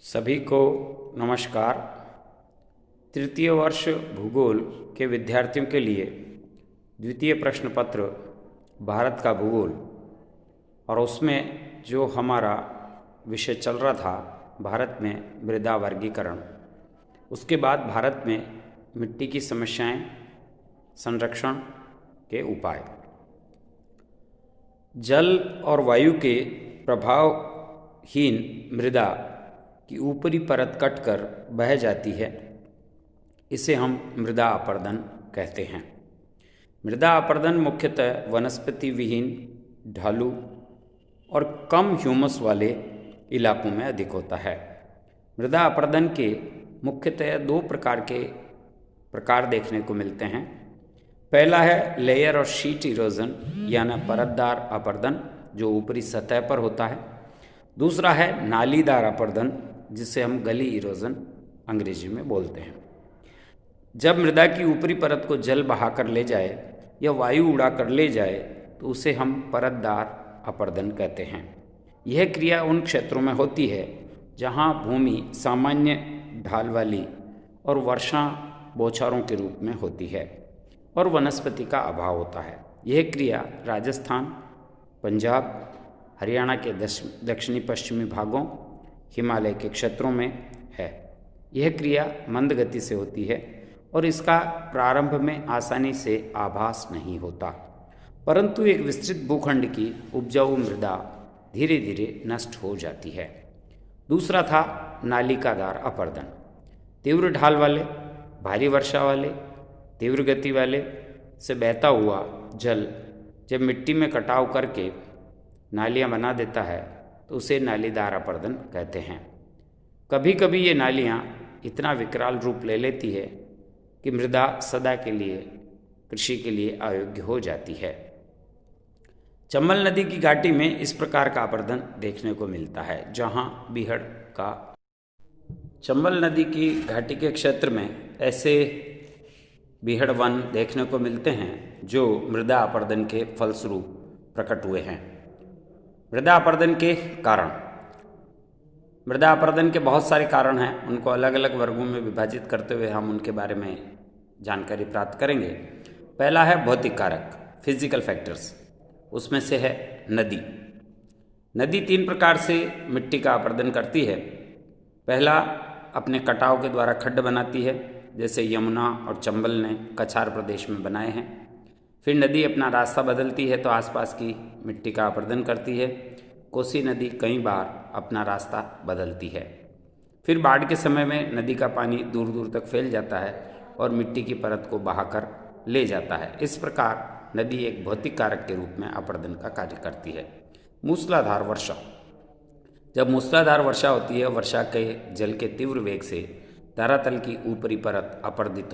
सभी को नमस्कार। तृतीय वर्ष भूगोल के विद्यार्थियों के लिए द्वितीय प्रश्न पत्र भारत का भूगोल, और उसमें जो हमारा विषय चल रहा था भारत में मृदा वर्गीकरण, उसके बाद भारत में मिट्टी की समस्याएं, संरक्षण के उपाय। जल और वायु के प्रभावहीन मृदा की ऊपरी परत कटकर बह जाती है, इसे हम मृदा अपरदन कहते हैं। मृदा अपरदन मुख्यतः वनस्पति विहीन, ढालू और कम ह्यूमस वाले इलाकों में अधिक होता है। मृदा अपरदन के मुख्यतः दो प्रकार देखने को मिलते हैं। पहला है लेयर और शीट इरोजन, यानी परतदार अपरदन जो ऊपरी सतह पर होता है। दूसरा है नालीदार अपरदन, जिसे हम गली इरोजन अंग्रेजी में बोलते हैं। जब मृदा की ऊपरी परत को जल बहाकर ले जाए या वायु उड़ा कर ले जाए तो उसे हम परतदार अपरदन कहते हैं। यह क्रिया उन क्षेत्रों में होती है जहां भूमि सामान्य ढाल वाली और वर्षा बौछारों के रूप में होती है और वनस्पति का अभाव होता है। यह क्रिया राजस्थान, पंजाब, हरियाणा के दक्षिणी पश्चिमी भागों, हिमालय के क्षेत्रों में है। यह क्रिया मंद गति से होती है और इसका प्रारंभ में आसानी से आभास नहीं होता, परंतु एक विस्तृत भूखंड की उपजाऊ मृदा धीरे धीरे नष्ट हो जाती है। दूसरा था नालिकादार अपरदन। तीव्र ढाल वाले, भारी वर्षा वाले, तीव्र गति वाले से बहता हुआ जल जब मिट्टी में कटाव करके नालियाँ बना देता है तो उसे नालीदार अपरदन कहते हैं। कभी कभी ये नालियाँ इतना विकराल रूप ले लेती है कि मृदा सदा के लिए कृषि के लिए अयोग्य हो जाती है। चंबल नदी की घाटी में इस प्रकार का अपरदन देखने को मिलता है, जहाँ बीहड़ का चंबल नदी की घाटी के क्षेत्र में ऐसे बीहड़ वन देखने को मिलते हैं जो मृदा अपरदन के फलस्वरूप प्रकट हुए हैं। मृदा अपरदन के कारण। मृदा अपरदन के बहुत सारे कारण हैं, उनको अलग अलग वर्गों में विभाजित करते हुए हम उनके बारे में जानकारी प्राप्त करेंगे। पहला है भौतिक कारक, फिजिकल फैक्टर्स। उसमें से है नदी। नदी तीन प्रकार से मिट्टी का अपरदन करती है। पहला, अपने कटाव के द्वारा खड्ड बनाती है, जैसे यमुना और चंबल ने कछार प्रदेश में बनाए हैं। फिर नदी अपना रास्ता बदलती है तो आसपास की मिट्टी का अपरदन करती है। कोसी नदी कई बार अपना रास्ता बदलती है। फिर बाढ़ के समय में नदी का पानी दूर दूर तक फैल जाता है और मिट्टी की परत को बहाकर ले जाता है। इस प्रकार नदी एक भौतिक कारक के रूप में अपरदन का कार्य करती है। मूसलाधार वर्षा। जब मूसलाधार वर्षा होती है, वर्षा के जल के तीव्र वेग से धरातल की ऊपरी परत अपरदित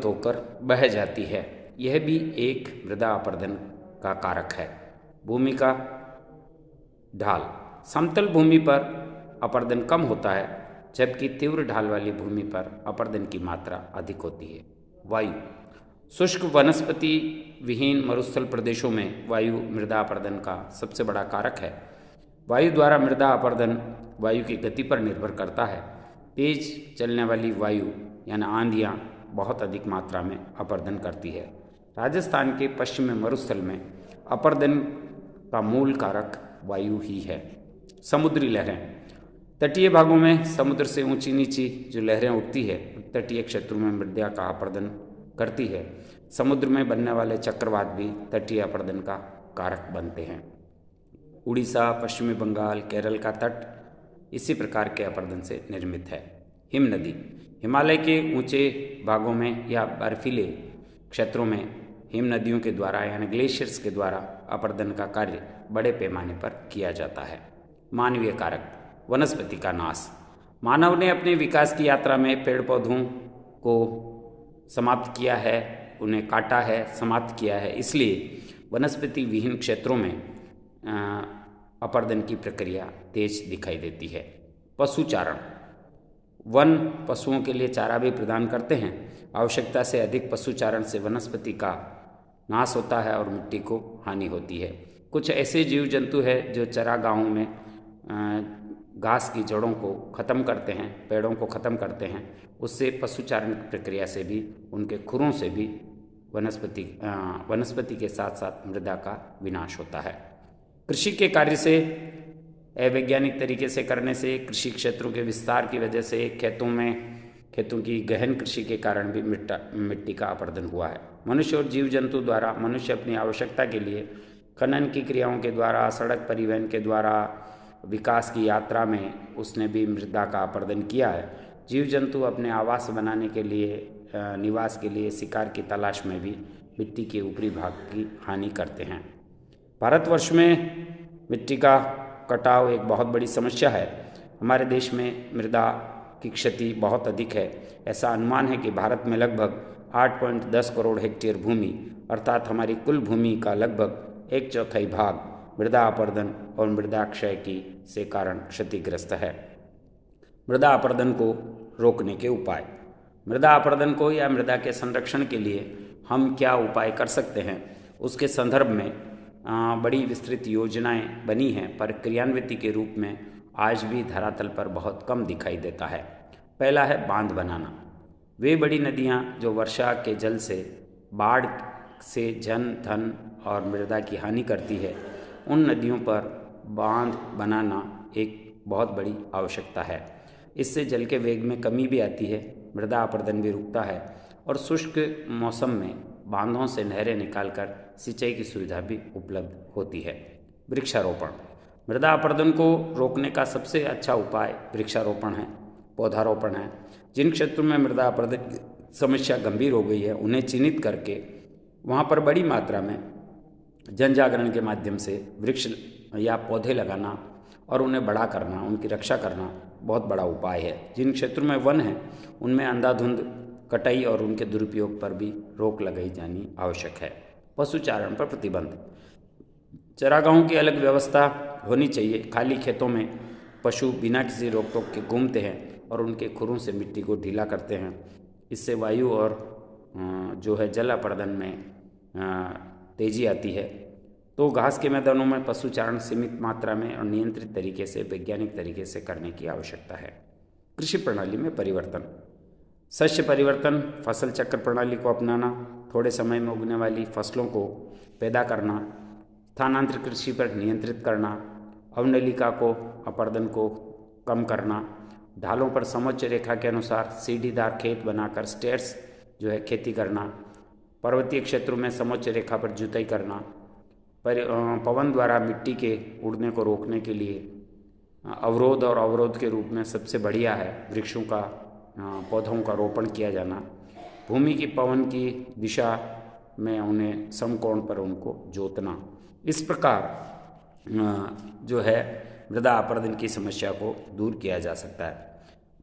होकर बह जाती है। यह भी एक मृदा अपरदन का कारक है। भूमि का ढाल। समतल भूमि पर अपरदन कम होता है, जबकि तीव्र ढाल वाली भूमि पर अपरदन की मात्रा अधिक होती है। वायु। शुष्क वनस्पति विहीन मरुस्थल प्रदेशों में वायु मृदा अपरदन का सबसे बड़ा कारक है। वायु द्वारा मृदा अपरदन वायु की गति पर निर्भर करता है। तेज चलने वाली वायु यानी आंधियाँ बहुत अधिक मात्रा में अपरदन करती है। राजस्थान के पश्चिमी मरुस्थल में अपरदन का मूल कारक वायु ही है। समुद्री लहरें। तटीय भागों में समुद्र से ऊंची नीची जो लहरें उठती है, तटीय क्षेत्रों में मृदा का अपरदन करती है। समुद्र में बनने वाले चक्रवात भी तटीय अपरदन का कारक बनते हैं। उड़ीसा, पश्चिमी बंगाल, केरल का तट इसी प्रकार के अपरदन से निर्मित है। हिम नदी। हिमालय के ऊंचे भागों में या बर्फीले क्षेत्रों में हिम नदियों के द्वारा यानी ग्लेशियर्स के द्वारा अपरदन का कार्य बड़े पैमाने पर किया जाता है। मानवीय कारक। वनस्पति का नाश। मानव ने अपने विकास की यात्रा में पेड़ पौधों को समाप्त किया है, उन्हें काटा है, समाप्त किया है, इसलिए वनस्पति विहीन क्षेत्रों में अपरदन की प्रक्रिया तेज दिखाई देती है। पशुचारण। वन पशुओं के लिए चारा भी प्रदान करते हैं। आवश्यकता से अधिक पशुचारण से वनस्पति का नाश होता है और मिट्टी को हानि होती है। कुछ ऐसे जीव जंतु है जो चरागाहों में घास की जड़ों को ख़त्म करते हैं, पेड़ों को ख़त्म करते हैं। उससे पशुचारण प्रक्रिया से भी, उनके खुरों से भी वनस्पति के साथ साथ मृदा का विनाश होता है। कृषि के कार्य से, अवैज्ञानिक तरीके से करने से, कृषि क्षेत्रों के विस्तार की वजह से खेतों की गहन कृषि के कारण भी मिट्टी का अपरदन हुआ है। मनुष्य और जीव जंतु द्वारा, मनुष्य अपनी आवश्यकता के लिए खनन की क्रियाओं के द्वारा, सड़क परिवहन के द्वारा, विकास की यात्रा में उसने भी मृदा का अपरदन किया है। जीव जंतु अपने आवास बनाने के लिए, निवास के लिए, शिकार की तलाश में भी मिट्टी के ऊपरी भाग की हानि करते हैं। भारतवर्ष में मिट्टी का कटाव एक बहुत बड़ी समस्या है। हमारे देश में मृदा की क्षति बहुत अधिक है। ऐसा अनुमान है कि भारत में लगभग 8.10 करोड़ हेक्टेयर भूमि, अर्थात हमारी कुल भूमि का लगभग 1/4 भाग मृदा अपरदन और मृदा क्षय की से कारण क्षतिग्रस्त है। मृदा अपरदन को रोकने के उपाय। मृदा अपरदन को या मृदा के संरक्षण के लिए हम क्या उपाय कर सकते हैं, उसके संदर्भ में बड़ी विस्तृत योजनाएं बनी हैं, पर क्रियान्विति के रूप में आज भी धरातल पर बहुत कम दिखाई देता है। पहला है बांध बनाना। वे बड़ी नदियां जो वर्षा के जल से, बाढ़ से जन धन और मृदा की हानि करती है, उन नदियों पर बांध बनाना एक बहुत बड़ी आवश्यकता है। इससे जल के वेग में कमी भी आती है, मृदा अपरदन भी रुकता है और शुष्क मौसम में बांधों से नहरें निकालकर सिंचाई की सुविधा भी उपलब्ध होती है। वृक्षारोपण। मृदा अपरदन को रोकने का सबसे अच्छा उपाय वृक्षारोपण है, पौधारोपण है। जिन क्षेत्रों में मृदा अपरदन की समस्या गंभीर हो गई है, उन्हें चिन्हित करके वहाँ पर बड़ी मात्रा में जन जागरण के माध्यम से वृक्ष या पौधे लगाना और उन्हें बड़ा करना, उनकी रक्षा करना बहुत बड़ा उपाय है। जिन क्षेत्रों में वन है, उनमें अंधाधुंध कटाई और उनके दुरुपयोग पर भी रोक लगाई जानी आवश्यक है। पशुचारण पर प्रतिबंध। चरागाहों की अलग व्यवस्था होनी चाहिए। खाली खेतों में पशु बिना किसी रोक टोक के घूमते हैं और उनके खुरों से मिट्टी को ढीला करते हैं। इससे वायु और जो है जल अपरदन में तेजी आती है। तो घास के मैदानों में पशुचारण सीमित मात्रा में और नियंत्रित तरीके से, वैज्ञानिक तरीके से करने की आवश्यकता है। कृषि प्रणाली में परिवर्तन। शस्य परिवर्तन, फसल चक्र प्रणाली को अपनाना, थोड़े समय में उगने वाली फसलों को पैदा करना, स्थानांतरित कृषि पर नियंत्रित करना, अवनलिका को, अपरदन को कम करना, ढालों पर समोच्च रेखा के अनुसार सीढ़ीदार खेत बनाकर स्टेयर्स जो है खेती करना, पर्वतीय क्षेत्रों में समोच्च रेखा पर जुताई करना, पवन द्वारा मिट्टी के उड़ने को रोकने के लिए अवरोध और अवरोध के रूप में सबसे बढ़िया है वृक्षों का, पौधों का रोपण किया जाना। भूमि की पवन की दिशा में उन्हें समकोण पर उनको जोतना। इस प्रकार जो है मृदा अपरदन की समस्या को दूर किया जा सकता है।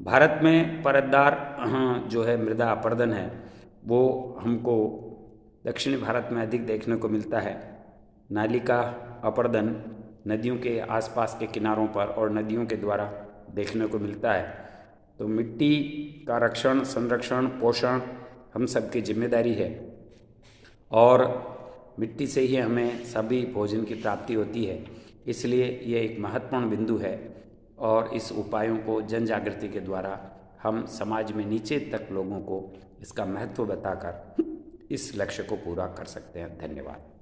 भारत में परतदार जो है मृदा अपरदन है, वो हमको दक्षिणी भारत में अधिक देखने को मिलता है। नाली का अपरदन नदियों के आसपास के किनारों पर और नदियों के द्वारा देखने को मिलता है। तो मिट्टी का रक्षण, संरक्षण, पोषण हम सबकी जिम्मेदारी है और मिट्टी से ही हमें सभी भोजन की प्राप्ति होती है। इसलिए ये एक महत्वपूर्ण बिंदु है और इस उपायों को जन जागृति के द्वारा हम समाज में नीचे तक लोगों को इसका महत्व बताकर इस लक्ष्य को पूरा कर सकते हैं। धन्यवाद।